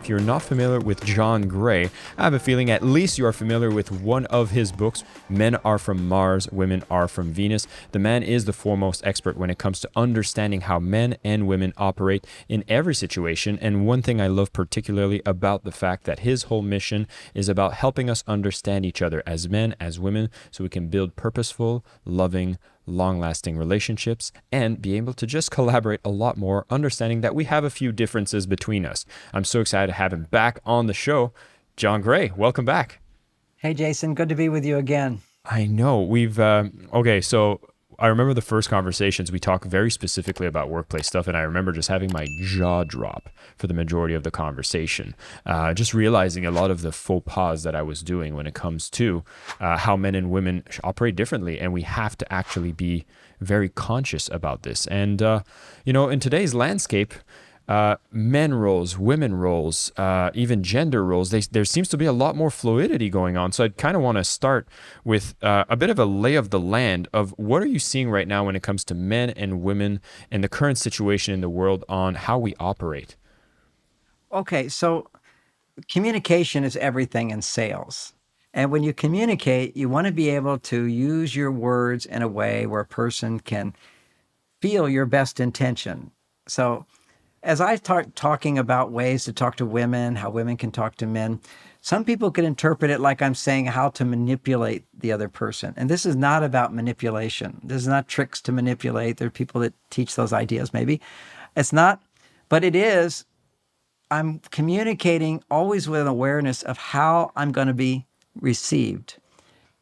If you're not familiar with John Gray, I have a feeling at least you are familiar with one of his books, Men Are From Mars, Women Are From Venus. The man is the foremost expert when it comes to understanding how men and women operate in every situation. And one thing I love particularly about the fact that his whole mission is about helping us understand each other as men, as women, so we can build purposeful, loving, long-lasting relationships and be able to just collaborate a lot more, understanding that we have a few differences between us. I'm so excited to have him back on the show. John Gray, welcome back. Hey, Jason, good to be with you again. I know we've, okay, so I remember the first conversations, we talked very specifically about workplace stuff, and I remember just having my jaw drop for the majority of the conversation, just realizing a lot of the faux pas that I was doing when it comes to how men and women operate differently, and we have to actually be very conscious about this. And, in today's landscape, men roles, women roles, even gender roles, there seems to be a lot more fluidity going on. So I kind of want to start with a bit of a lay of the land of what are you seeing right now when it comes to men and women and the current situation in the world on how we operate? Okay, so communication is everything in sales. And when you communicate, you want to be able to use your words in a way where a person can feel your best intention. So as I start talking about ways to talk to women, how women can talk to men, some people could interpret it like I'm saying how to manipulate the other person. And this is not about manipulation. This is not tricks to manipulate. There are people that teach those ideas, maybe. It's not, but it is. I'm communicating always with an awareness of how I'm going to be received.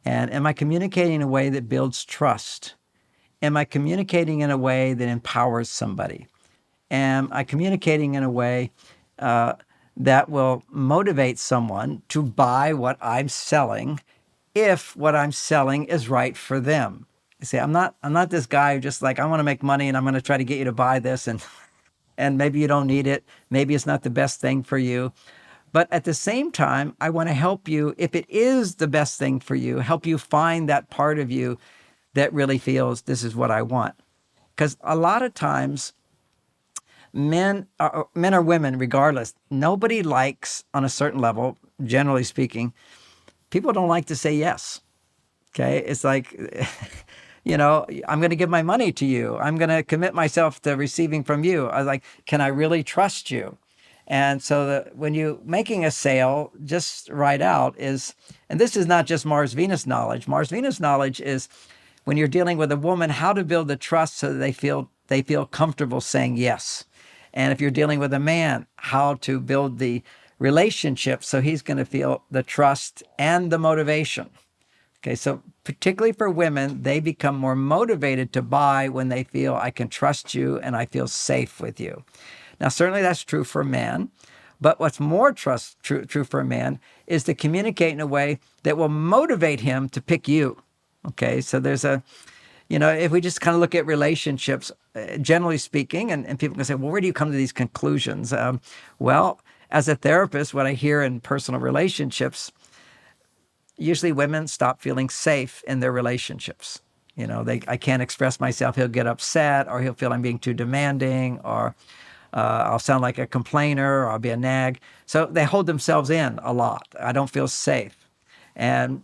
And am I communicating in a way that builds trust? Am I communicating in a way that empowers somebody? Am I communicating in a way that will motivate someone to buy what I'm selling if what I'm selling is right for them? You see, I'm not this guy who just like, I want to make money and I'm going to try to get you to buy this and maybe you don't need it. Maybe it's not the best thing for you. But at the same time, I want to help you, if it is the best thing for you, help you find that part of you that really feels this is what I want. Because a lot of times, men or women, regardless, nobody likes on a certain level, generally speaking, people don't like to say yes. Okay. It's like, I'm going to give my money to you. I'm going to commit myself to receiving from you. I was like, can I really trust you? And so when you're making a sale, just right out is, and this is not just Mars Venus knowledge. Mars Venus knowledge is when you're dealing with a woman, how to build the trust so that they feel comfortable saying yes. And if you're dealing with a man, how to build the relationship so he's going to feel the trust and the motivation. Okay, so particularly for women, they become more motivated to buy when they feel I can trust you and I feel safe with you. Now, certainly that's true for men, but what's more true for a man is to communicate in a way that will motivate him to pick you. Okay, so there's if we just kind of look at relationships, generally speaking, and people can say, well, where do you come to these conclusions? Well, as a therapist, what I hear in personal relationships, usually women stop feeling safe in their relationships. I can't express myself. He'll get upset, or he'll feel I'm being too demanding, or I'll sound like a complainer, or I'll be a nag. So they hold themselves in a lot. I don't feel safe. And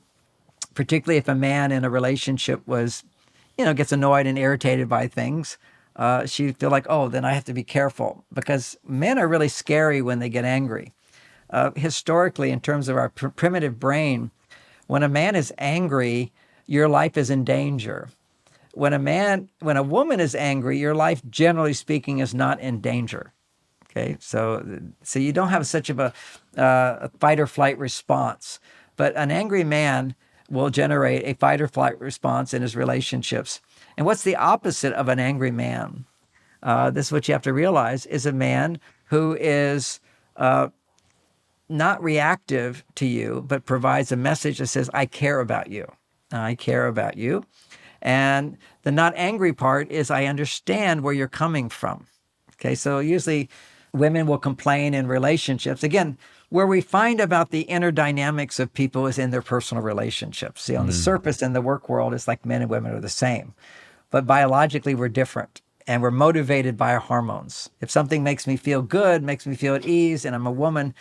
particularly if a man in a relationship gets annoyed and irritated by things, she feel like, oh, then I have to be careful, because men are really scary when they get angry. Historically, in terms of our primitive brain, when a man is angry, your life is in danger. When a woman is angry, your life, generally speaking, is not in danger. Okay, so you don't have such of a fight or flight response, but an angry man will generate a fight or flight response in his relationships. And what's the opposite of an angry man? This is what you have to realize, is a man who is not reactive to you, but provides a message that says, I care about you. I care about you. And the not angry part is, I understand where you're coming from. Okay, so usually women will complain in relationships. Again, where we find about the inner dynamics of people is in their personal relationships. See, on the surface in the work world, it's like men and women are the same. But biologically, we're different. and we're motivated by our hormones. If something makes me feel good, makes me feel at ease, and I'm a woman,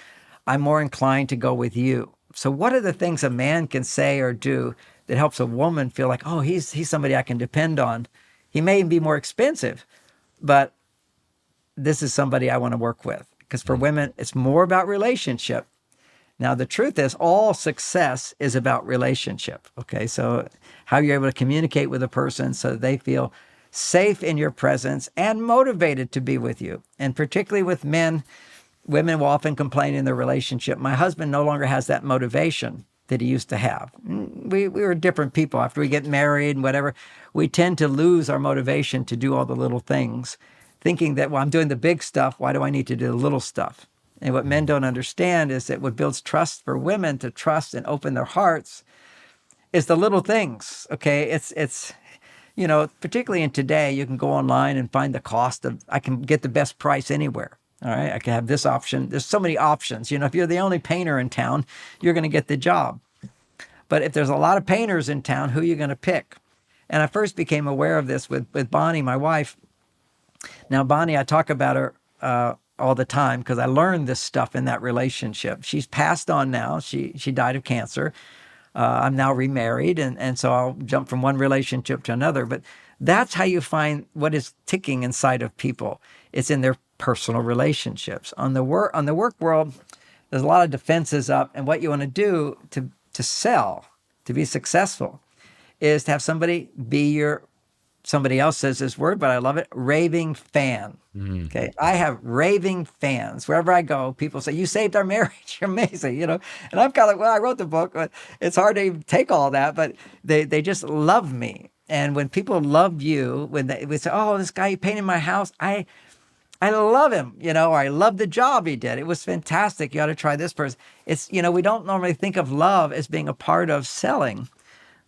I'm more inclined to go with you. So what are the things a man can say or do that helps a woman feel like, oh, he's somebody I can depend on? He may be more expensive, but this is somebody I want to work with. Because for women, it's more about relationship. Now, the truth is, all success is about relationship. Okay. So, how you're able to communicate with a person so that they feel safe in your presence and motivated to be with you. And particularly with men, women will often complain in their relationship, my husband no longer has that motivation that he used to have. We were different people. After we get married and whatever, we tend to lose our motivation to do all the little things, thinking that, well, I'm doing the big stuff. Why do I need to do the little stuff? And what men don't understand is that what builds trust for women to trust and open their hearts is the little things. Okay. It's, particularly in today, you can go online and find the cost of, I can get the best price anywhere. All right. I can have this option. There's so many options. If you're the only painter in town, you're going to get the job. But if there's a lot of painters in town, who are you going to pick? And I first became aware of this with Bonnie, my wife. Now, Bonnie, I talk about her all the time because I learned this stuff in that relationship. She's passed on now. She died of cancer. I'm now remarried, and so I'll jump from one relationship to another. But that's how you find what is ticking inside of people. It's in their personal relationships. On the work world, there's a lot of defenses up, and what you want to do to sell, to be successful, is to have somebody be your, somebody else says this word, but I love it, raving fan. Okay. I have raving fans. Wherever I go, people say, you saved our marriage. You're amazing. And I'm kind of like, well, I wrote the book, but it's hard to even take all that, but they just love me. And when people love you, when they say, oh, this guy, he painted my house, I love him, or I love the job he did. It was fantastic. You ought to try this person. It's, we don't normally think of love as being a part of selling,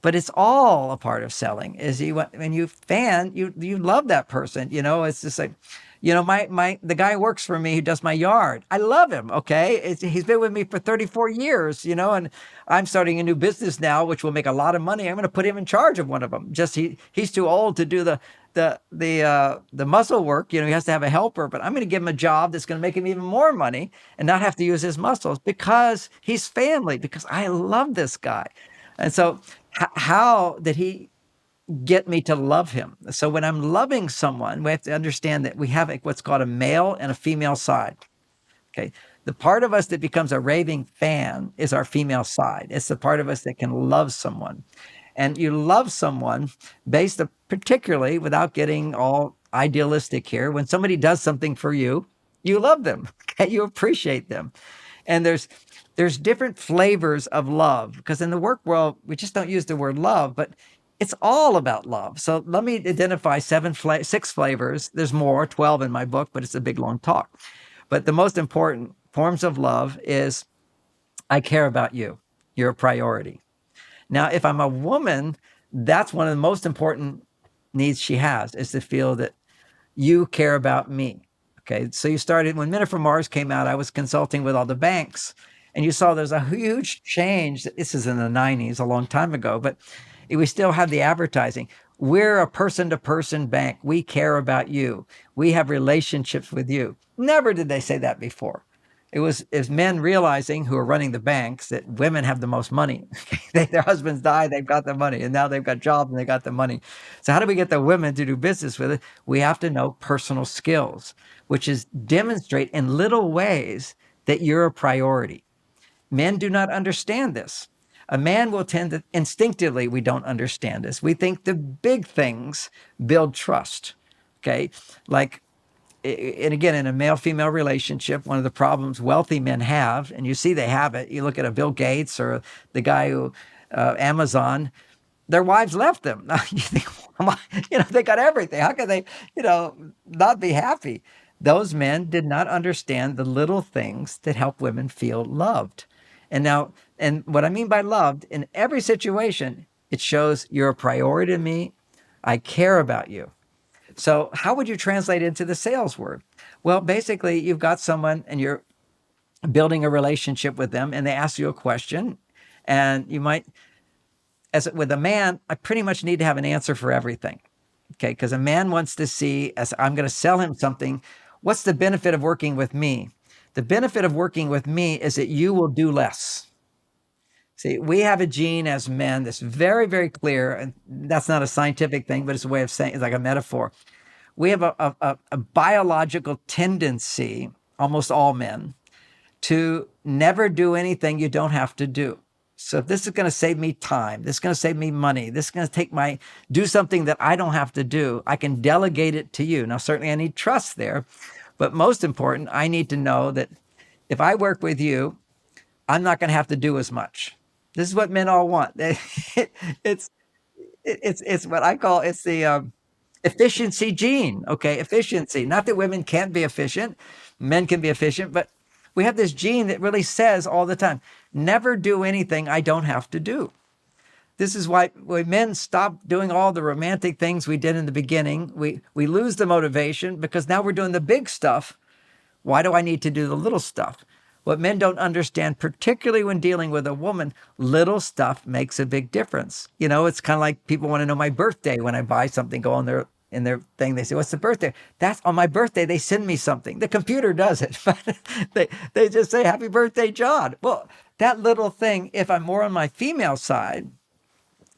but it's all a part of selling. Is when you fan, you love that person. It's just like, the guy who works for me who does my yard. I love him. Okay, he's been with me for 34 years. And I'm starting a new business now, which will make a lot of money. I'm going to put him in charge of one of them. Just he's too old to do the muscle work. He has to have a helper. But I'm going to give him a job that's going to make him even more money and not have to use his muscles because he's family. Because I love this guy, and so how did he get me to love him? So when I'm loving someone, we have to understand that we have what's called a male and a female side. Okay. The part of us that becomes a raving fan is our female side. It's the part of us that can love someone. And you love someone based particularly, without getting all idealistic here, when somebody does something for you, you love them. Okay. You appreciate them. And there's different flavors of love, because in the work world, we just don't use the word love, but it's all about love. So let me identify 6 flavors. There's more, 12 in my book, but it's a big, long talk. But the most important forms of love is, I care about you. You're a priority. Now, if I'm a woman, that's one of the most important needs she has, is to feel that you care about me. Okay, so you started, when Men Are From Mars came out, I was consulting with all the banks, and you saw there's a huge change. This is in the 90s, a long time ago, but we still have the advertising. We're a person-to-person bank. We care about you. We have relationships with you. Never did they say that before. It was men realizing, who are running the banks, that women have the most money. Their husbands died, they've got the money, and now they've got jobs and they got the money. So how do we get the women to do business with it? We have to know personal skills, which is demonstrate in little ways that you're a priority. Men do not understand this. A man will tend to, instinctively, we don't understand this. We think the big things build trust. Okay, like, and again, in a male-female relationship, one of the problems wealthy men have, and you see they have it, you look at a Bill Gates or the guy who, Amazon, their wives left them. You think, they got everything. How can they, not be happy? Those men did not understand the little things that help women feel loved. And what I mean by loved, in every situation, it shows you're a priority to me. I care about you. So how would you translate it into the sales word? Well, basically, you've got someone and you're building a relationship with them, and they ask you a question, and you might, as with a man, I pretty much need to have an answer for everything. Okay, because a man wants to see, as I'm going to sell him something, what's the benefit of working with me? The benefit of working with me is that you will do less. See, we have a gene as men that's very, very clear, and that's not a scientific thing, but it's a way of saying it's like a metaphor. We have a biological tendency, almost all men, to never do anything you don't have to do. So if this is going to save me time, this is going to save me money, this is going to do something that I don't have to do, I can delegate it to you. Now, certainly I need trust there, but most important, I need to know that if I work with you, I'm not going to have to do as much. This is what men all want. it's it's what I call it's the efficiency gene. Okay, efficiency. Not that women can't be efficient, men can be efficient, but we have this gene that really says all the time, never do anything I don't have to do. This is why when men stop doing all the romantic things we did in the beginning, we lose the motivation because now we're doing the big stuff. Why do I need to do the little stuff? What men don't understand, particularly when dealing with a woman, little stuff makes a big difference. You know, it's kind of like people want to know my birthday when I buy something, go on their in their thing. They say, "What's the birthday?" That's on my birthday. They send me something. The computer does it, but they just say, "Happy birthday, John." Well, that little thing, if I'm more on my female side,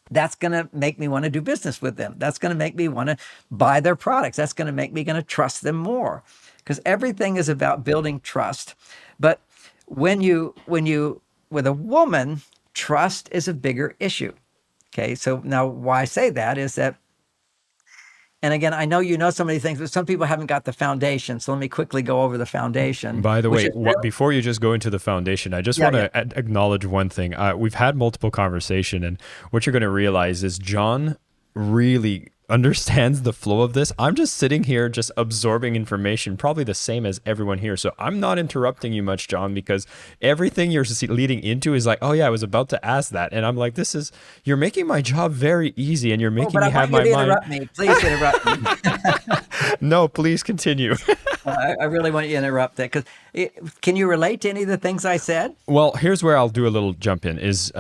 that's going to make me want to do business with them. That's going to make me want to buy their products. That's going to make me going to trust them more because everything is about building trust. But with a woman, trust is a bigger issue. Okay. So now why I say that is that, and again, I know you know so many things, but some people haven't got the foundation. So let me quickly go over the foundation, By the which way, is really, before you just go into the foundation, I just yeah, want yeah. to acknowledge one thing. We've had multiple conversation, and what you're going to realize is John really understands the flow of this. I'm just sitting here, just absorbing information, probably the same as everyone here. So I'm not interrupting you much, John, because everything you're leading into is like, oh yeah, I was about to ask that, and I'm like, you're making my job very easy, and you're Oh, making but I me have want you my to mind. interrupt me. Please interrupt me. No, please continue. I really want you to interrupt that because can you relate to any of the things I said? Well, here's where I'll do a little jump in. There's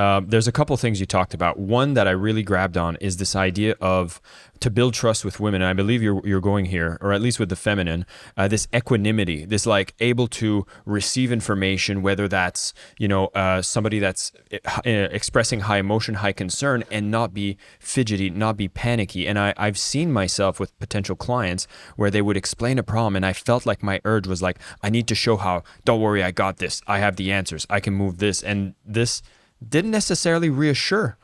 a couple things you talked about. One that I really grabbed on is this idea of to build trust with women. And I believe you're going here, or at least with the feminine, this equanimity, this like able to receive information, whether that's somebody that's expressing high emotion, high concern, and not be fidgety, not be panicky. And I've seen myself with potential clients where they would explain a problem, and I felt like my urge was like, I need to show how. Don't worry, I got this. I have the answers. I can move this, and this didn't necessarily reassure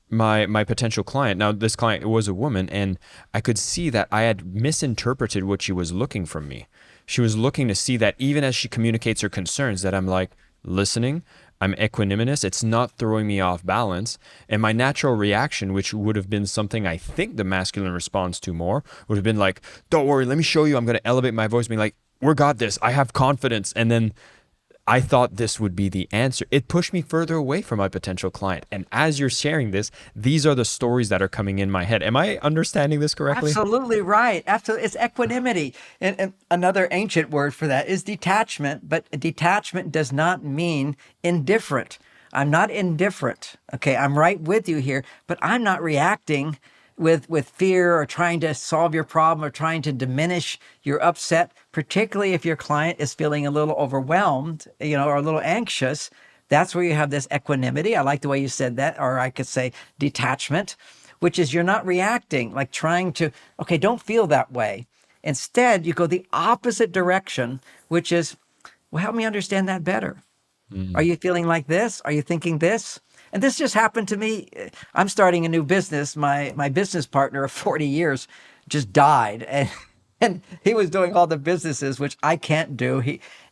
my potential client. Now, this client was a woman, and I could see that I had misinterpreted what she was looking from me. She was looking to see that even as she communicates her concerns, that I'm like listening, I'm equanimous, it's not throwing me off balance. And my natural reaction, which would have been something I think the masculine responds to more, would have been like, don't worry, let me show you, I'm going to elevate my voice, being like, we got this, I have confidence. And then I thought this would be the answer. It pushed me further away from my potential client. And as you're sharing this, these are the stories that are coming in my head. Am I understanding this correctly? Absolutely right. Absolutely. It's equanimity. And another ancient word for that is detachment, but detachment does not mean indifferent. I'm not indifferent. Okay. I'm right with you here, but I'm not reacting with fear or trying to solve your problem or trying to diminish your upset, particularly if your client is feeling a little overwhelmed, or a little anxious. That's where you have this equanimity. I like the way you said that, or I could say detachment, which is you're not reacting, like trying to, okay, don't feel that way. Instead, you go the opposite direction, which is, well, help me understand that better. Are you feeling like this? Are you thinking this? And this just happened to me. I'm starting a new business. My business partner of 40 years just died, and he was doing all the businesses, which I can't do.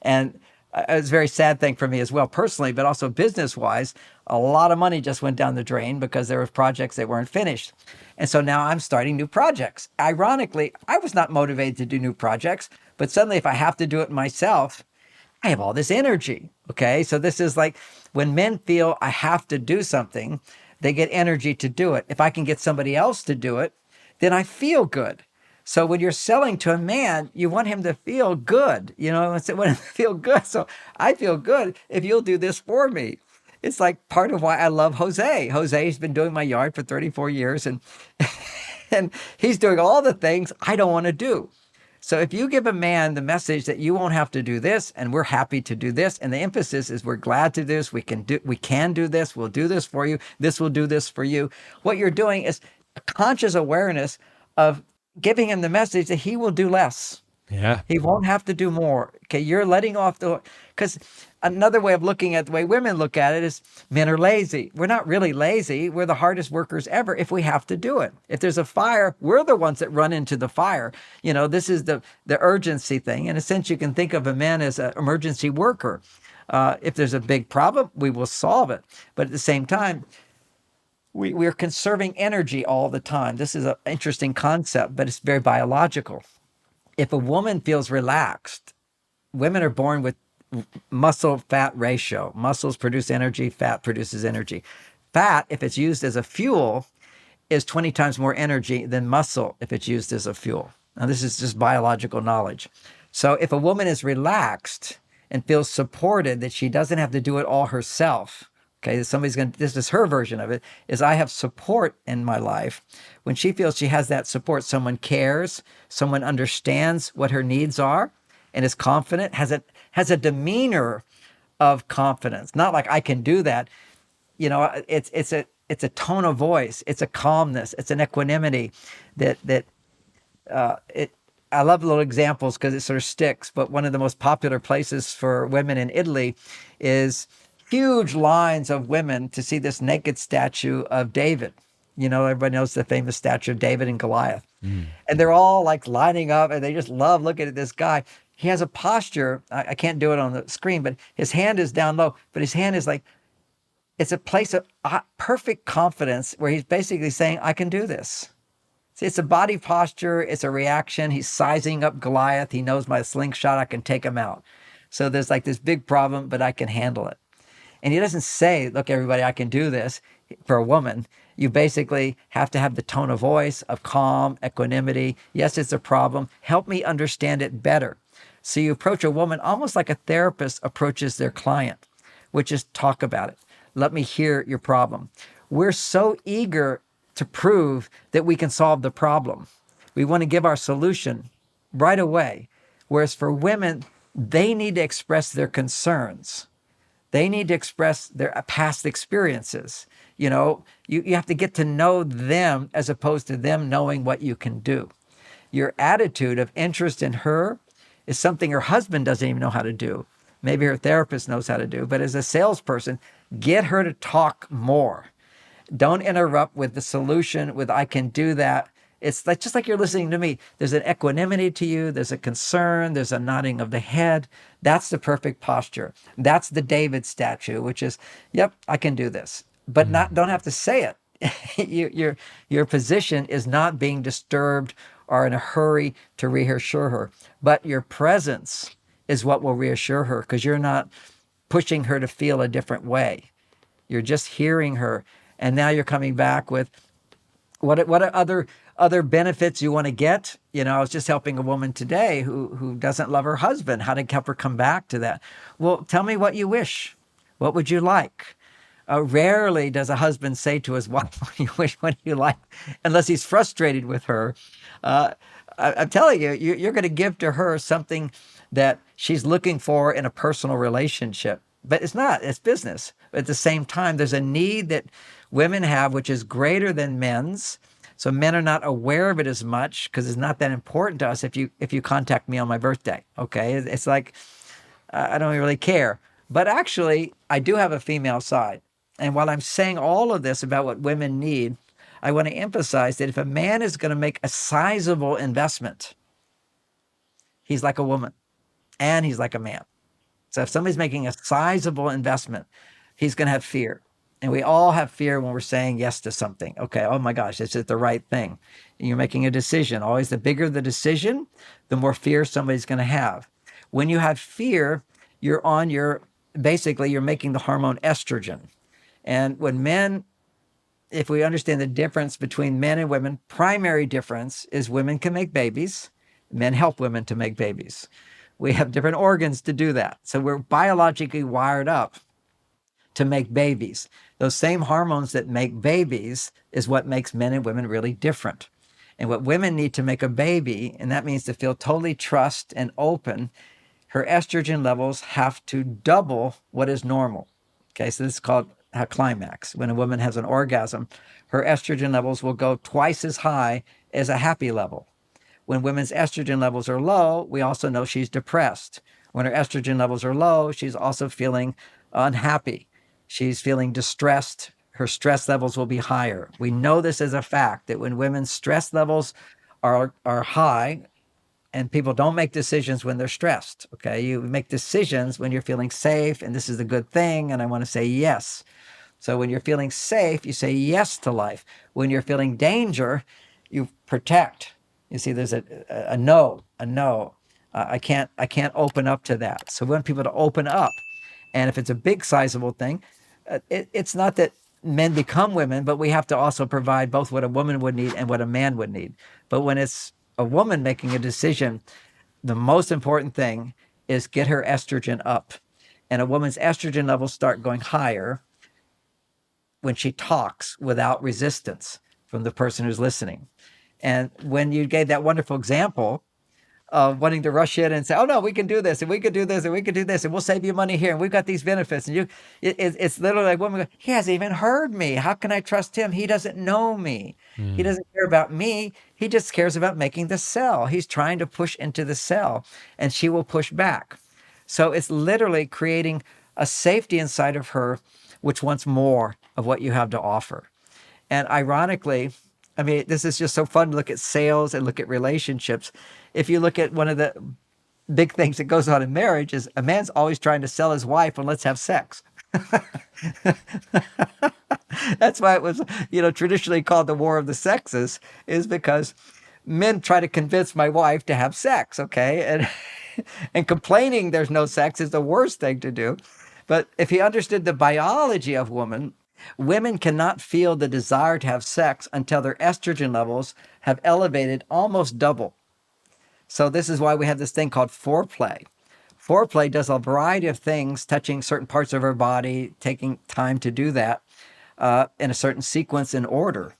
And it was a very sad thing for me as well, personally, but also business wise. A lot of money just went down the drain because there were projects that weren't finished. And so now I'm starting new projects. Ironically, I was not motivated to do new projects, but suddenly if I have to do it myself, I have all this energy. Okay. So this is like when men feel I have to do something, they get energy to do it. If I can get somebody else to do it, then I feel good. So when you're selling to a man, you want him to feel good, want him to feel good. So I feel good if you'll do this for me. It's like part of why I love Jose. Jose's been doing my yard for 34 years. And and he's doing all the things I don't want to do. So if you give a man the message that you won't have to do this and we're happy to do this, and the emphasis is we're glad to do this, we can do this, we'll do this for you, this will do this for you. What you're doing is a conscious awareness of giving him the message that he will do less. Yeah. He won't have to do more. Okay, you're letting off the because another way of looking at the way women look at it is men are lazy. We're not really lazy. We're the hardest workers ever if we have to do it. If there's a fire, we're the ones that run into the fire. This is the urgency thing. In a sense, you can think of a man as an emergency worker. If there's a big problem, we will solve it. But at the same time, we're conserving energy all the time. This is an interesting concept, but it's very biological. If a woman feels relaxed, women are born with muscle fat ratio. Muscles produce energy, fat produces energy. Fat, if it's used as a fuel, is 20 times more energy than muscle if it's used as a fuel. Now, this is just biological knowledge. So if a woman is relaxed and feels supported that she doesn't have to do it all herself, okay, this is her version of it, is I have support in my life. When she feels she has that support, someone cares, someone understands what her needs are, and is confident, has a demeanor of confidence. Not like I can do that. It's a tone of voice, it's a calmness, it's an equanimity that I love little examples because it sort of sticks, but one of the most popular places for women in Italy is huge lines of women to see this naked statue of David. Everybody knows the famous statue of David and Goliath. And they're all like lining up and they just love looking at this guy. He has a posture, I can't do it on the screen, but his hand is down low, but his hand is like, it's a place of perfect confidence where he's basically saying, I can do this. See, it's a body posture. It's a reaction. He's sizing up Goliath. He knows my slingshot, I can take him out. So there's like this big problem, but I can handle it. And he doesn't say, look, everybody, I can do this. For a woman, you basically have to have the tone of voice of calm, equanimity. Yes, it's a problem. Help me understand it better. So you approach a woman almost like a therapist approaches their client, which is talk about it. Let me hear your problem. We're so eager to prove that we can solve the problem. We want to give our solution right away. Whereas for women, they need to express their concerns. They need to express their past experiences. You have to get to know them as opposed to them knowing what you can do. Your attitude of interest in her is something her husband doesn't even know how to do. Maybe her therapist knows how to do. But as a salesperson, get her to talk more. Don't interrupt with the solution with I can do that. It's like, just like you're listening to me. There's an equanimity to you. There's a concern. There's a nodding of the head. That's the perfect posture. That's the David statue, which is, yep, I can do this. But don't have to say it. Your position is not being disturbed or in a hurry to reassure her. But your presence is what will reassure her because you're not pushing her to feel a different way. You're just hearing her. And now you're coming back with what are other benefits you want to get. I was just helping a woman today who doesn't love her husband. How to help her come back to that? Well, tell me what you wish. What would you like? Rarely does a husband say to his wife, what do you wish, what do you like? Unless he's frustrated with her. I'm telling you, you're going to give to her something that she's looking for in a personal relationship. But it's business. But at the same time, there's a need that women have, which is greater than men's. So men are not aware of it as much because it's not that important to us if you contact me on my birthday. Okay. It's like, I don't really care. But actually, I do have a female side. And while I'm saying all of this about what women need, I want to emphasize that if a man is going to make a sizable investment, he's like a woman and he's like a man. So if somebody's making a sizable investment, he's going to have fear. And we all have fear when we're saying yes to something. Okay, oh my gosh, is it the right thing? And you're making a decision. Always the bigger the decision, the more fear somebody's going to have. When you have fear, you're making the hormone estrogen. And when men, if we understand the difference between men and women, primary difference is women can make babies. Men help women to make babies. We have different organs to do that. So we're biologically wired up to make babies. Those same hormones that make babies is what makes men and women really different. And what women need to make a baby, and that means to feel totally trust and open, her estrogen levels have to double what is normal. Okay, so this is called a climax. When a woman has an orgasm, her estrogen levels will go twice as high as a happy level. When women's estrogen levels are low, we also know she's depressed. When her estrogen levels are low, she's also feeling unhappy. She's feeling distressed. Her stress levels will be higher. We know this as a fact that when women's stress levels are high, and people don't make decisions when they're stressed. Okay. You make decisions when you're feeling safe, and this is a good thing. And I want to say yes. So when you're feeling safe, you say yes to life. When you're feeling danger, you protect. You see, there's a no, a no. I can't open up to that. So we want people to open up. And if it's a big sizable thing, it's not that men become women, but we have to also provide both what a woman would need and what a man would need. But when it's a woman making a decision, the most important thing is get her estrogen up. And a woman's estrogen levels start going higher when she talks without resistance from the person who's listening. And when you gave that wonderful example of wanting to rush in and say, "Oh no, we can do this, and we can do this, and we can do this, and we'll save you money here, and we've got these benefits," and it's literally like women go, "He hasn't even heard me. How can I trust him? He doesn't know me. He Mm. doesn't care about me. He just cares about making the sell. He's trying to push into the sell, and she will push back." So it's literally creating a safety inside of her, which wants more of what you have to offer. And ironically, I mean, this is just so fun to look at sales and look at relationships. If you look at one of the big things that goes on in marriage is a man's always trying to sell his wife on let's have sex. That's why it was, traditionally called the war of the sexes, is because men try to convince my wife to have sex, okay? And and complaining there's no sex is the worst thing to do. But if he understood the biology of women cannot feel the desire to have sex until their estrogen levels have elevated almost double. So this is why we have this thing called foreplay. Foreplay does a variety of things, touching certain parts of our body, taking time to do that in a certain sequence and order.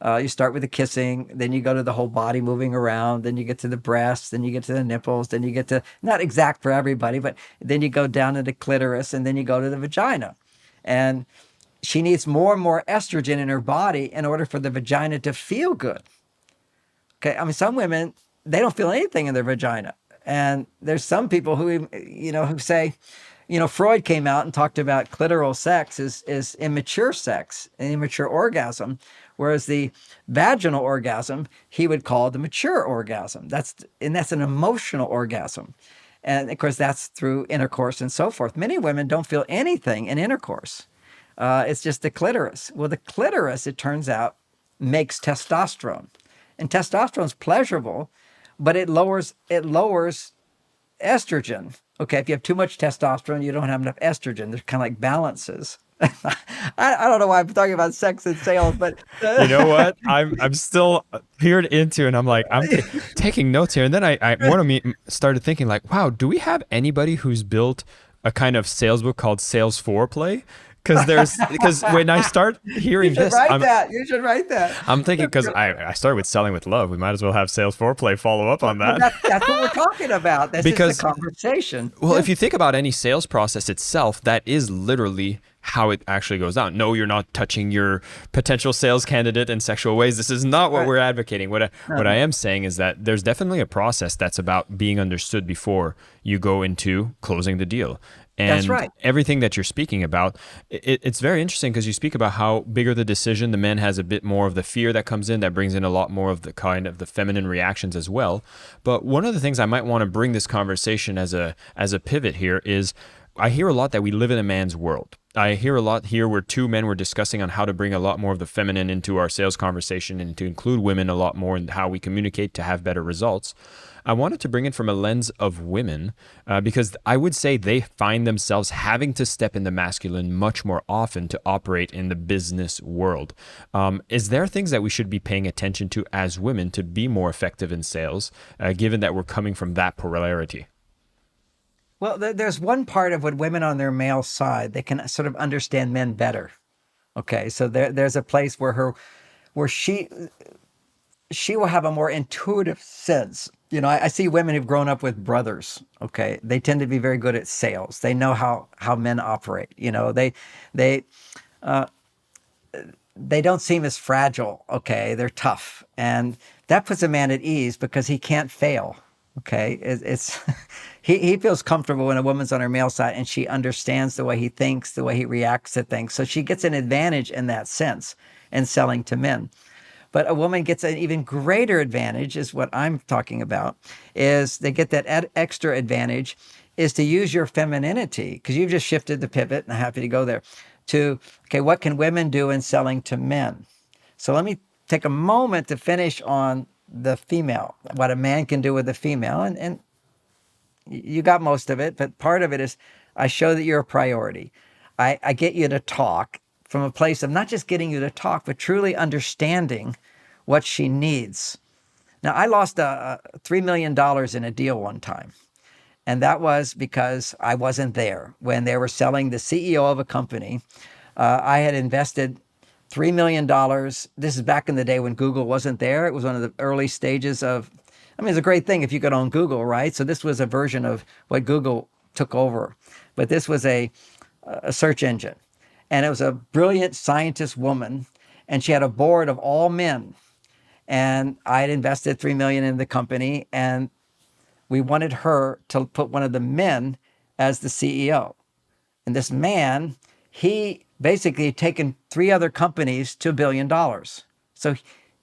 You start with the kissing, then you go to the whole body moving around, then you get to the breasts, then you get to the nipples, then you get to, not exact for everybody, but then you go down to the clitoris, and then you go to the vagina. And she needs more and more estrogen in her body in order for the vagina to feel good. Okay. I mean, some women, they don't feel anything in their vagina. And there's some people who say, Freud came out and talked about clitoral sex is immature sex, an immature orgasm, whereas the vaginal orgasm, he would call the mature orgasm. That's an emotional orgasm. And of course, that's through intercourse and so forth. Many women don't feel anything in intercourse. It's just the clitoris. Well, the clitoris, it turns out, makes testosterone. And testosterone is pleasurable, but it lowers estrogen. Okay, if you have too much testosterone, you don't have enough estrogen. They're kind of like balances. I don't know why I'm talking about sex and sales, but You know what? I'm still peered into, and I'm like, taking notes here. And then one of me started thinking like, wow, do we have anybody who's built a kind of sales book called Sales Foreplay? Because when I start hearing this, you should write that. I'm thinking, because I started with Selling with Love. We might as well have Sales Foreplay follow up on that. That's what we're talking about. That's Because, just a conversation. Well, if you think about any sales process itself, that is literally how it actually goes down. No, you're not touching your potential sales candidate in sexual ways. This is not what we're advocating. What I am saying is that there's definitely a process that's about being understood before you go into closing the deal. And That's right. Everything that you're speaking about, it's very interesting because you speak about how bigger the decision, the man has a bit more of the fear that comes in, that brings in a lot more of the kind of the feminine reactions as well. But one of the things I might want to bring this conversation as a pivot here is, I hear a lot that we live in a man's world. I hear a lot here where two men were discussing on how to bring a lot more of the feminine into our sales conversation and to include women a lot more in how we communicate to have better results. I wanted to bring it from a lens of women because I would say they find themselves having to step in the masculine much more often to operate in the business world. Is there things that we should be paying attention to as women to be more effective in sales, given that we're coming from that polarity? Well, there's one part of when women on their male side, they can sort of understand men better. Okay, so there's a place where she she will have a more intuitive sense. I see women who've grown up with brothers. Okay, they tend to be very good at sales. They know how men operate. They they don't seem as fragile. Okay, they're tough, and that puts a man at ease because he can't fail. Okay, it's he feels comfortable when a woman's on her male side and she understands the way he thinks, the way he reacts to things. So she gets an advantage in that sense in selling to men. But a woman gets an even greater advantage, is what I'm talking about, is they get that extra advantage is to use your femininity, because you've just shifted the pivot, and I'm happy to go there, to, okay, what can women do in selling to men? So let me take a moment to finish on the female, what a man can do with a female. And you got most of it, but part of it is I show that you're a priority. I get you to talk from a place of not just getting you to talk, but truly understanding what she needs. Now, I lost $3 million in a deal one time. And that was because I wasn't there when they were selling the CEO of a company. I had invested $3 million. This is back in the day when Google wasn't there. It was one of the early stages of, I mean, it's a great thing if you could own Google, right? So this was a version of what Google took over. But this was a search engine. And it was a brilliant scientist woman. And she had a board of all men. And I had invested $3 million in the company. And we wanted her to put one of the men as the CEO. And this man, he basically had taken three other companies to $1 billion. So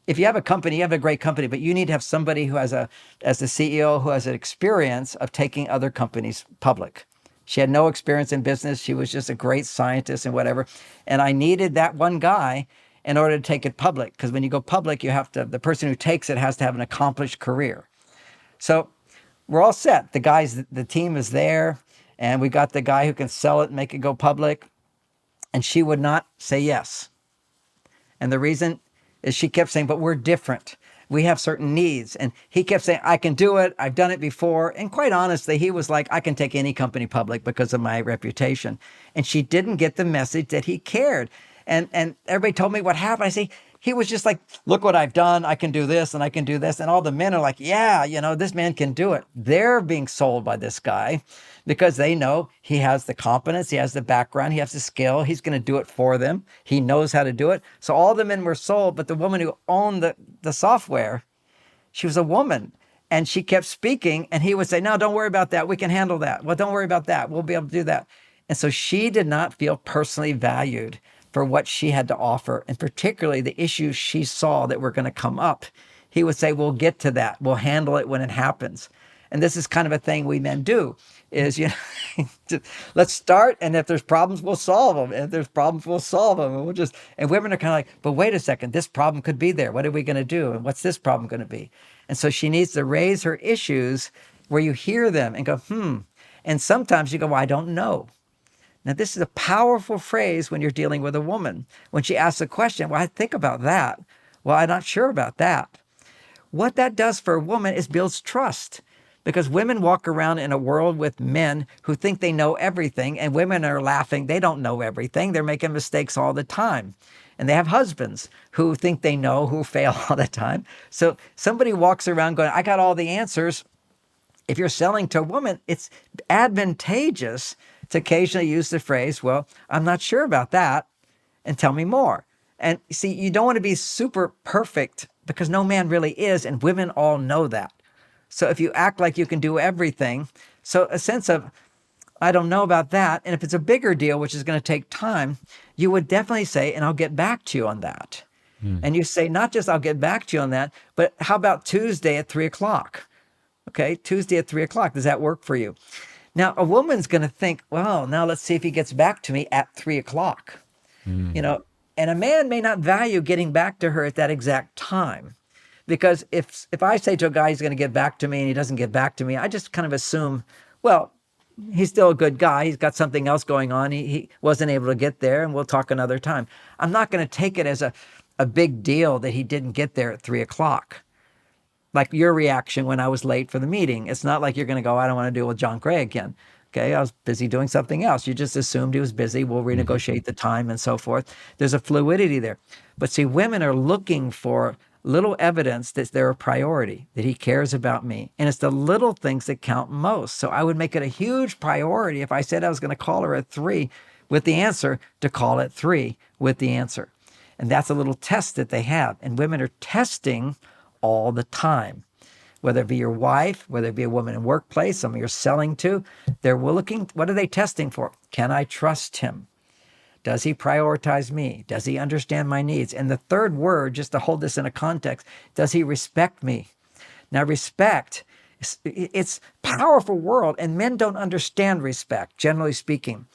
if you have a company, you have a great company, but you need to have somebody who has as the CEO, who has an experience of taking other companies public. She had no experience in business. She was just a great scientist and whatever. And I needed that one guy in order to take it public. Because when you go public, the person who takes it has to have an accomplished career. So we're all set. The team is there, and we got the guy who can sell it and make it go public. And she would not say yes. And the reason is she kept saying, but we're different. We have certain needs. And he kept saying, I can do it. I've done it before. And quite honestly, he was like, I can take any company public because of my reputation. And she didn't get the message that he cared. And everybody told me what happened. I say, he was just like, look what I've done. I can do this and I can do this. And all the men are like, yeah, this man can do it. They're being sold by this guy because they know he has the competence, he has the background, he has the skill. He's going to do it for them. He knows how to do it. So all the men were sold, but the woman who owned the software, she was a woman. And she kept speaking, and he would say, no, don't worry about that. We can handle that. Well, don't worry about that. We'll be able to do that. And so she did not feel personally valued for what she had to offer, and particularly the issues she saw that were going to come up. He would say, we'll get to that. We'll handle it when it happens. And this is kind of a thing we men do, is, let's start, and if there's problems, we'll solve them. And if there's problems, we'll solve them. And women are kind of like, but wait a second, this problem could be there. What are we going to do? And what's this problem going to be? And so she needs to raise her issues where you hear them and go, And sometimes you go, well, I don't know. Now, this is a powerful phrase when you're dealing with a woman. When she asks a question, well, I think about that. Well, I'm not sure about that. What that does for a woman is builds trust, because women walk around in a world with men who think they know everything, and women are laughing. They don't know everything. They're making mistakes all the time. And they have husbands who think they know, who fail all the time. So somebody walks around going, I got all the answers. If you're selling to a woman, it's advantageous to occasionally use the phrase, well, I'm not sure about that, and tell me more. And see, you don't want to be super perfect, because no man really is, and women all know that. So if you act like you can do everything, so a sense of, I don't know about that, and if it's a bigger deal, which is going to take time, you would definitely say, and I'll get back to you on that. And you say, not just I'll get back to you on that, but how about Tuesday at 3:00? Okay, Tuesday at 3:00. Does that work for you? Now, a woman's going to think, well, now let's see if he gets back to me at 3:00. And a man may not value getting back to her at that exact time. Because if I say to a guy he's going to get back to me and he doesn't get back to me, I just kind of assume, well, he's still a good guy. He's got something else going on. He wasn't able to get there, and we'll talk another time. I'm not going to take it as a big deal that he didn't get there at 3:00. Like your reaction when I was late for the meeting. It's not like you're going to go, I don't want to deal with John Gray again. Okay, I was busy doing something else. You just assumed he was busy. We'll renegotiate the time and so forth. There's a fluidity there. But see, women are looking for little evidence that they're a priority, that he cares about me. And it's the little things that count most. So I would make it a huge priority if I said I was going to call her at 3 with the answer, to call at 3 with the answer. And that's a little test that they have. And women are testing all the time. Whether it be your wife, whether it be a woman in workplace, someone you're selling to, they're looking, what are they testing for? Can I trust him? Does he prioritize me? Does he understand my needs? And the third word, just to hold this in a context, does he respect me? Now, respect, it's a powerful world, and men don't understand respect, generally speaking.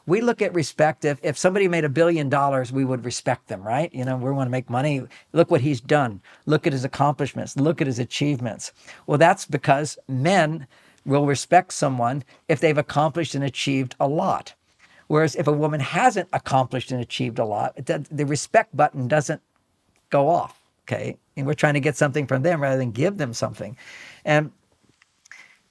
We look at respect, if somebody made $1 billion, we would respect them, right? We want to make money. Look what he's done. Look at his accomplishments. Look at his achievements. Well, that's because men will respect someone if they've accomplished and achieved a lot. Whereas if a woman hasn't accomplished and achieved a lot, the respect button doesn't go off, okay? And we're trying to get something from them rather than give them something. And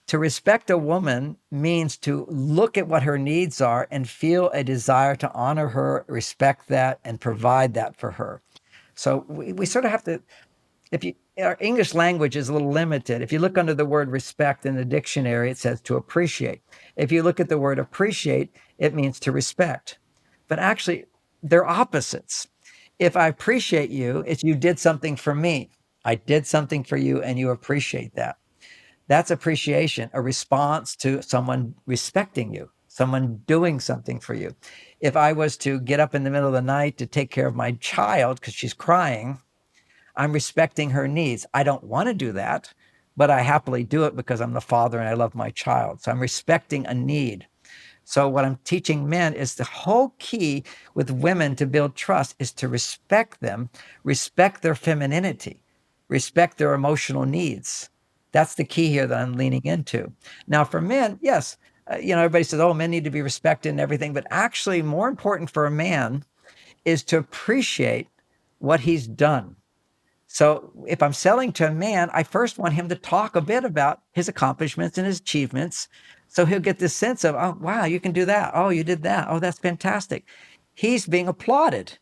to respect a woman means to look at what her needs are and feel a desire to honor her, respect that, and provide that for her. So we sort of have to, our English language is a little limited. If you look under the word respect in the dictionary, it says to appreciate. If you look at the word appreciate, it means to respect. But actually, they're opposites. If I appreciate you, it's you did something for me. I did something for you and you appreciate that. That's appreciation, a response to someone respecting you, someone doing something for you. If I was to get up in the middle of the night to take care of my child because she's crying, I'm respecting her needs. I don't want to do that, but I happily do it because I'm the father and I love my child. So I'm respecting a need. So what I'm teaching men is the whole key with women to build trust is to respect them, respect their femininity, respect their emotional needs. That's the key here that I'm leaning into. Now, for men, yes, everybody says, oh, men need to be respected and everything. But actually, more important for a man is to appreciate what he's done. So if I'm selling to a man, I first want him to talk a bit about his accomplishments and his achievements. So he'll get this sense of, oh, wow, you can do that. Oh, you did that. Oh, that's fantastic. He's being applauded.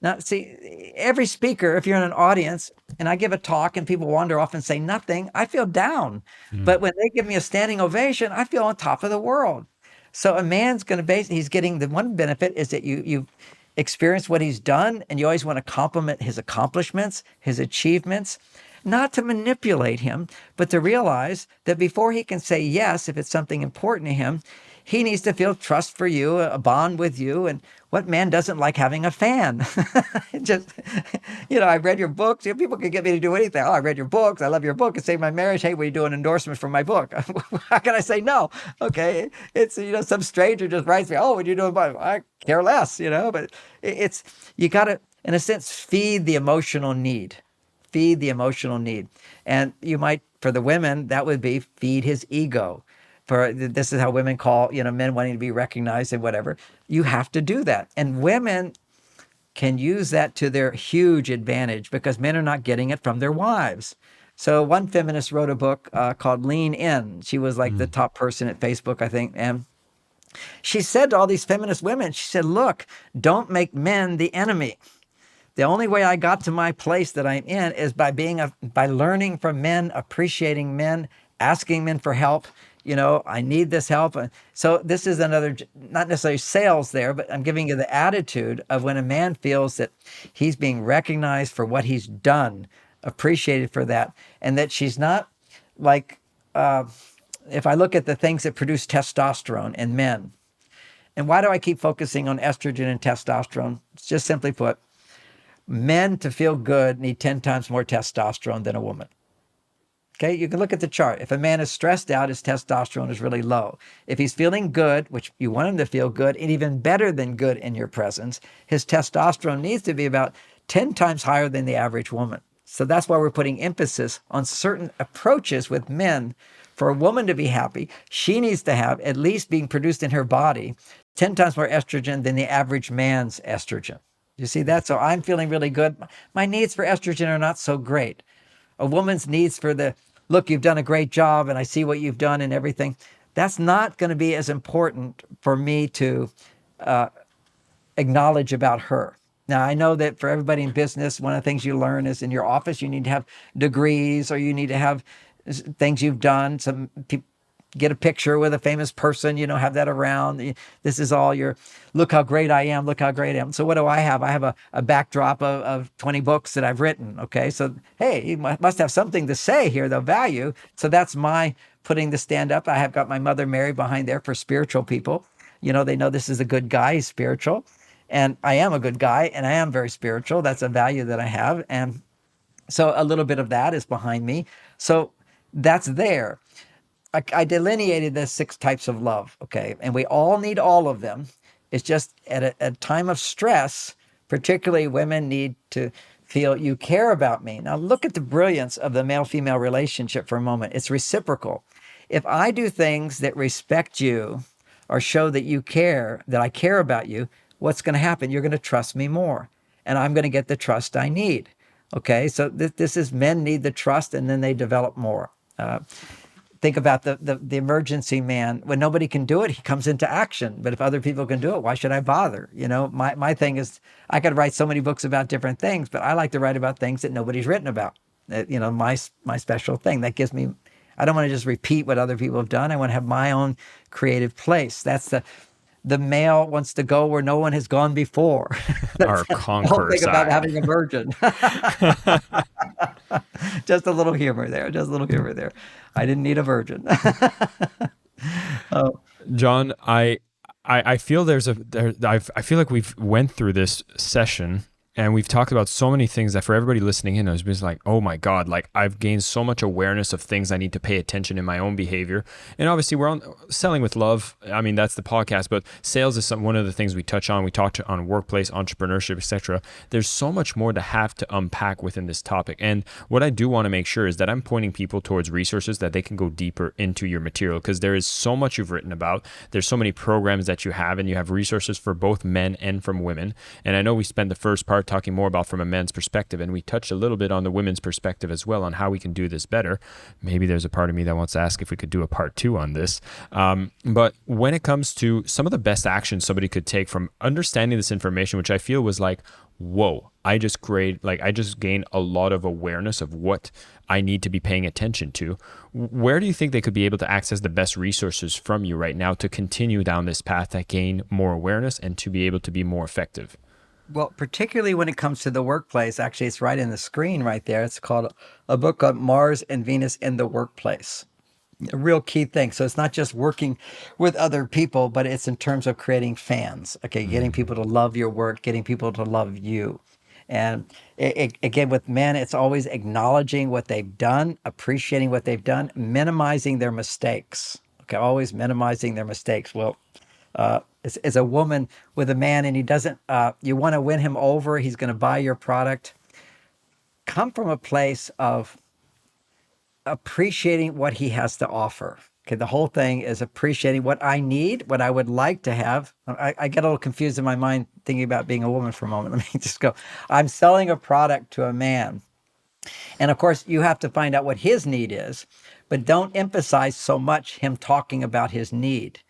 Now, see, every speaker, if you're in an audience and I give a talk and people wander off and say nothing, I feel down. But when they give me a standing ovation, I feel on top of the world. So a man's going to he's getting the one benefit is that you experience what he's done and you always want to compliment his accomplishments, his achievements, not to manipulate him, but to realize that before he can say yes, if it's something important to him, he needs to feel trust for you, a bond with you. And what man doesn't like having a fan? Just, I read your books. People can get me to do anything. Oh, I read your books. I love your book. It saved my marriage. Hey, will you do an endorsement for my book? How can I say no? Okay. It's, some stranger just writes me, oh, would you do it? I care less, but you got to, in a sense, feed the emotional need. Feed the emotional need. And you might, for the women, that would be feed his ego. This is how women call, men wanting to be recognized and whatever. You have to do that. And women can use that to their huge advantage because men are not getting it from their wives. So one feminist wrote a book called Lean In. She was like the top person at Facebook, I think. And she said to all these feminist women, she said, look, don't make men the enemy. The only way I got to my place that I'm in is by by learning from men, appreciating men, asking men for help. I need this help. So this is another, not necessarily sales there, but I'm giving you the attitude of when a man feels that he's being recognized for what he's done, appreciated for that, and that she's not like, if I look at the things that produce testosterone in men, and why do I keep focusing on estrogen and testosterone? It's just simply put, men to feel good need 10 times more testosterone than a woman. Okay, you can look at the chart. If a man is stressed out, his testosterone is really low. If he's feeling good, which you want him to feel good, and even better than good in your presence, his testosterone needs to be about 10 times higher than the average woman. So that's why we're putting emphasis on certain approaches with men. For a woman to be happy, she needs to have, at least being produced in her body, 10 times more estrogen than the average man's estrogen. You see that? So I'm feeling really good. My needs for estrogen are not so great. A woman's needs for look, you've done a great job and I see what you've done and everything. That's not going to be as important for me to acknowledge about her. Now, I know that for everybody in business, one of the things you learn is in your office, you need to have degrees or you need to have things you've done. Some people get a picture with a famous person, have that around. This is all your, look how great I am, look how great I am. So what do I have? I have a backdrop of 20 books that I've written. Okay. So, hey, you must have something to say here, the value. So that's my putting the stand up. I have got my Mother Mary behind there for spiritual people. They know this is a good guy, he's spiritual. And I am a good guy and I am very spiritual. That's a value that I have. And so a little bit of that is behind me. So that's there. I delineated the 6 types of love. Okay. And we all need all of them. It's just at a time of stress, particularly women need to feel you care about me. Now, look at the brilliance of the male female relationship for a moment. It's reciprocal. If I do things that respect you or show that you care, that I care about you, what's going to happen? You're going to trust me more, and I'm going to get the trust I need. Okay. So this is men need the trust and then they develop more. Think about the emergency man. When nobody can do it, he comes into action. But if other people can do it, why should I bother? My thing is I could write so many books about different things, but I like to write about things that nobody's written about. My special thing that gives me, I don't want to just repeat what other people have done. I want to have my own creative place. That's the male wants to go where no one has gone before. That's Our the whole conqueror thing about side. having a virgin. Just a little humor there. Just a little humor there. I didn't need a virgin. Oh, John, I feel I feel like we've went through this session and we've talked about so many things that for everybody listening in, I was just like, oh my God, like I've gained so much awareness of things I need to pay attention in my own behavior. And obviously we're on selling with love. I mean, that's the podcast, but sales is one of the things we touch on. We talked on workplace, entrepreneurship, etc. There's so much more to have to unpack within this topic. And what I do want to make sure is that I'm pointing people towards resources that they can go deeper into your material, because there is so much you've written about. There's so many programs that you have, and you have resources for both men and from women. And I know we spent the first part talking more about from a men's perspective, and we touched a little bit on the women's perspective as well on how we can do this better. Maybe there's a part of me that wants to ask if we could do a part 2 on this. But when it comes to some of the best actions somebody could take from understanding this information, which I feel was like, whoa, I just gained a lot of awareness of what I need to be paying attention to. Where do you think they could be able to access the best resources from you right now to continue down this path, to gain more awareness and to be able to be more effective? well, particularly when it comes to the workplace, actually, it's right in the screen right there. It's called a book called Mars and Venus in the Workplace. A real key thing. So it's not just working with other people, but it's in terms of creating fans. Okay, getting people to love your work, getting people to love you. And again, with men, it's always acknowledging what they've done, appreciating what they've done, minimizing their mistakes. Okay, always minimizing their mistakes. Well, as a woman with a man and he doesn't, you want to win him over, he's going to buy your product. Come from a place of appreciating what he has to offer. Okay, the whole thing is appreciating what I need, what I would like to have. I get a little confused in my mind thinking about being a woman for a moment. Let me just go. I'm selling a product to a man. And of course, you have to find out what his need is, but don't emphasize so much him talking about his need.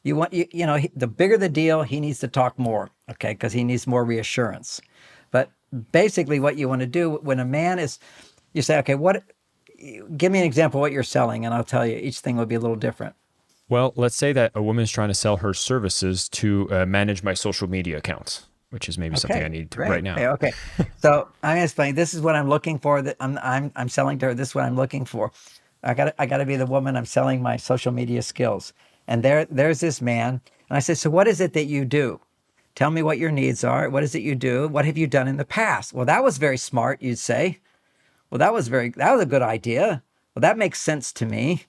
The bigger the deal, he needs to talk more, okay, because he needs more reassurance. But basically, what you want to do when a man is, you say, okay, give me an example of what you're selling, and I'll tell you, each thing will be a little different. Well, let's say that a woman is trying to sell her services to manage my social media accounts, which is maybe something I Okay, need great. right now. Okay. So I'm gonna explain. This is what I'm looking for. That I'm selling to her. This is what I'm looking for. I got to be the woman. I'm selling my social media skills. And there's this man. And I said, so what is it that you do? Tell me what your needs are. What is it you do? What have you done in the past? Well, that was very smart, you'd say. Well, that was a good idea. Well, that makes sense to me.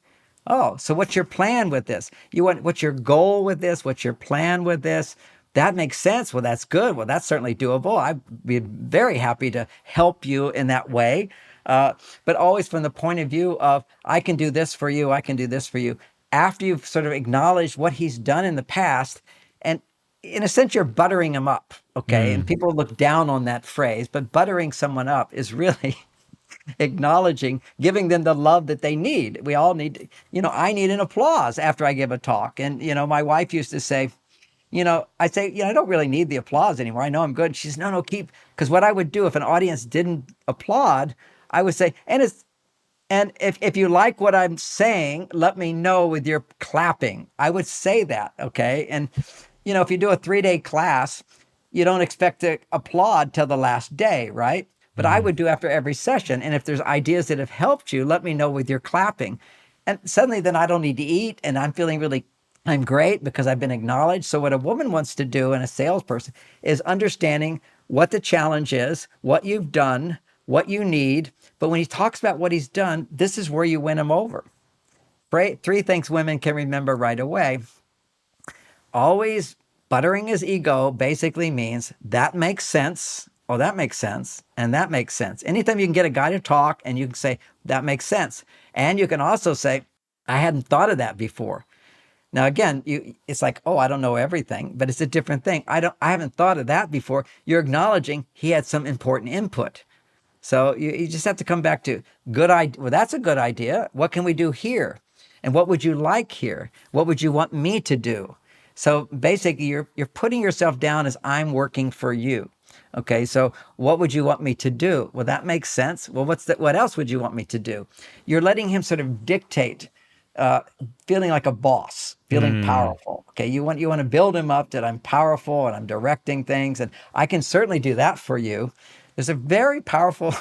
Oh, so what's your plan with this? What's your goal with this? What's your plan with this? That makes sense. Well, that's good. Well, that's certainly doable. I'd be very happy to help you in that way. But always from the point of view of, I can do this for you. I can do this for you. After you've sort of acknowledged what he's done in the past, and in a sense, you're buttering him up. Okay. And people look down on that phrase, but buttering someone up is really acknowledging, giving them the love that they need. We all need, I need an applause after I give a talk. And, my wife used to say, I say, I don't really need the applause anymore. I know I'm good. She says, no, keep, because what I would do if an audience didn't applaud, I would say, and if you like what I'm saying, let me know with your clapping. I would say that, okay? And, if you do a 3-day class, you don't expect to applaud till the last day, right? But I would do after every session. And if there's ideas that have helped you, let me know with your clapping. And suddenly then I don't need to eat and I'm great because I've been acknowledged. So what a woman wants to do and a salesperson is understanding what the challenge is, what you've done, what you need. But when he talks about what he's done, this is where you win him over. Right? 3 things women can remember right away. Always buttering his ego basically means that makes sense. Oh, that makes sense. And that makes sense. Anytime you can get a guy to talk and you can say, that makes sense. And you can also say, I hadn't thought of that before. Now, again, it's like, oh, I don't know everything, but it's a different thing. I haven't thought of that before. You're acknowledging he had some important input. So you just have to come back to good idea. Well, that's a good idea. What can we do here? And what would you like here? What would you want me to do? So basically, you're putting yourself down as I'm working for you. Okay, so what would you want me to do? Well, that makes sense. Well, what else would you want me to do? You're letting him sort of dictate, feeling like a boss, feeling powerful. Okay, you want to build him up that I'm powerful and I'm directing things, and I can certainly do that for you. There's a very powerful.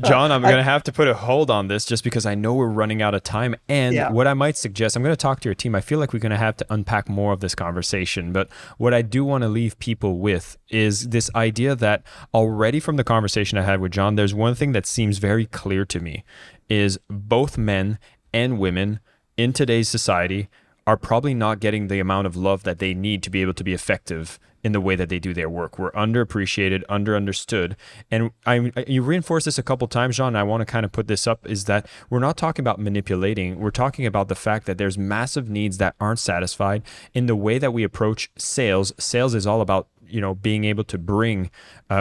John, I'm going to have to put a hold on this just because I know we're running out of time. And what I might suggest, I'm going to talk to your team. I feel like we're going to have to unpack more of this conversation. But what I do want to leave people with is this idea that already from the conversation I had with John, there's one thing that seems very clear to me is both men and women in today's society are probably not getting the amount of love that they need to be able to be effective in the way that they do their work. We're underappreciated, understood. And you reinforced this a couple times, John, and I want to kind of put this up, is that we're not talking about manipulating. We're talking about the fact that there's massive needs that aren't satisfied in the way that we approach sales. Sales is all about being able to bring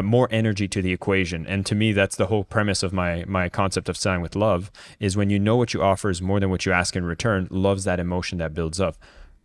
more energy to the equation. And to me, that's the whole premise of my concept of selling with love, is when you know what you offer is more than what you ask in return, love's that emotion that builds up.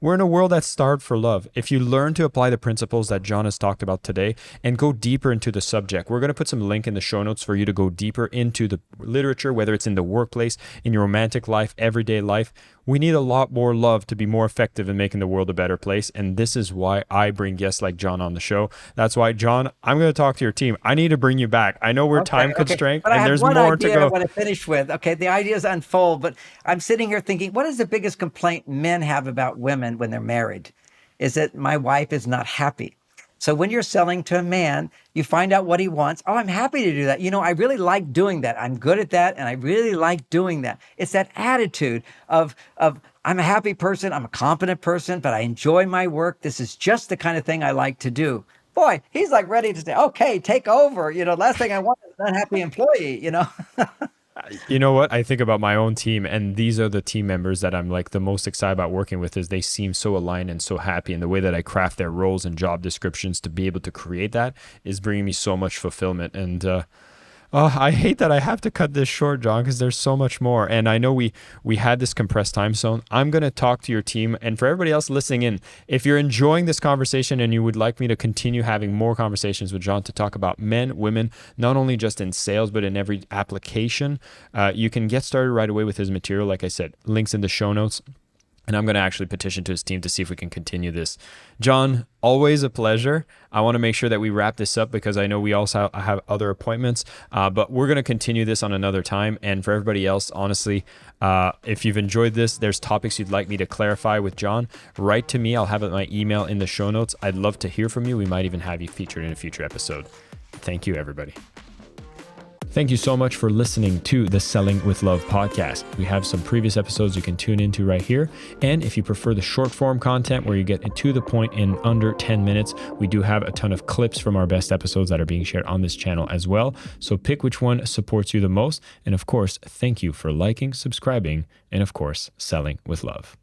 We're in a world that's starved for love. If you learn to apply the principles that John has talked about today and go deeper into the subject, we're going to put some link in the show notes for you to go deeper into the literature, whether it's in the workplace, in your romantic life, everyday life. We need a lot more love to be more effective in making the world a better place. And this is why I bring guests like John on the show. That's why, John, I'm going to talk to your team. I need to bring you back. I know we're time constrained, but and there's more to go. I want to finish with. Okay, the ideas unfold, but I'm sitting here thinking, what is the biggest complaint men have about women when they're married? Is that my wife is not happy. So when you're selling to a man, you find out what he wants. Oh, I'm happy to do that. I really like doing that. I'm good at that, and I really like doing that. It's that attitude of I'm a happy person, I'm a competent person, but I enjoy my work. This is just the kind of thing I like to do. Boy, he's like ready to say, okay, take over. Last thing I want is an unhappy employee, You know what? I think about my own team, and these are the team members that I'm like the most excited about working with, is they seem so aligned and so happy, and the way that I craft their roles and job descriptions to be able to create that is bringing me so much fulfillment. And I hate that I have to cut this short, John, because there's so much more. And I know we had this compressed time zone. I'm going to talk to your team. And for everybody else listening in, if you're enjoying this conversation and you would like me to continue having more conversations with John to talk about men, women, not only just in sales, but in every application, you can get started right away with his material. Like I said, links in the show notes. And I'm going to actually petition to his team to see if we can continue this. John, always a pleasure. I want to make sure that we wrap this up because I know we also have other appointments, but we're going to continue this on another time. And for everybody else, honestly, if you've enjoyed this, there's topics you'd like me to clarify with John, write to me. I'll have my email in the show notes. I'd love to hear from you. We might even have you featured in a future episode. Thank you, everybody. Thank you so much for listening to the Selling with Love podcast. We have some previous episodes you can tune into right here. And if you prefer the short form content where you get to the point in under 10 minutes, we do have a ton of clips from our best episodes that are being shared on this channel as well. So pick which one supports you the most. And of course, thank you for liking, subscribing, and of course, selling with love.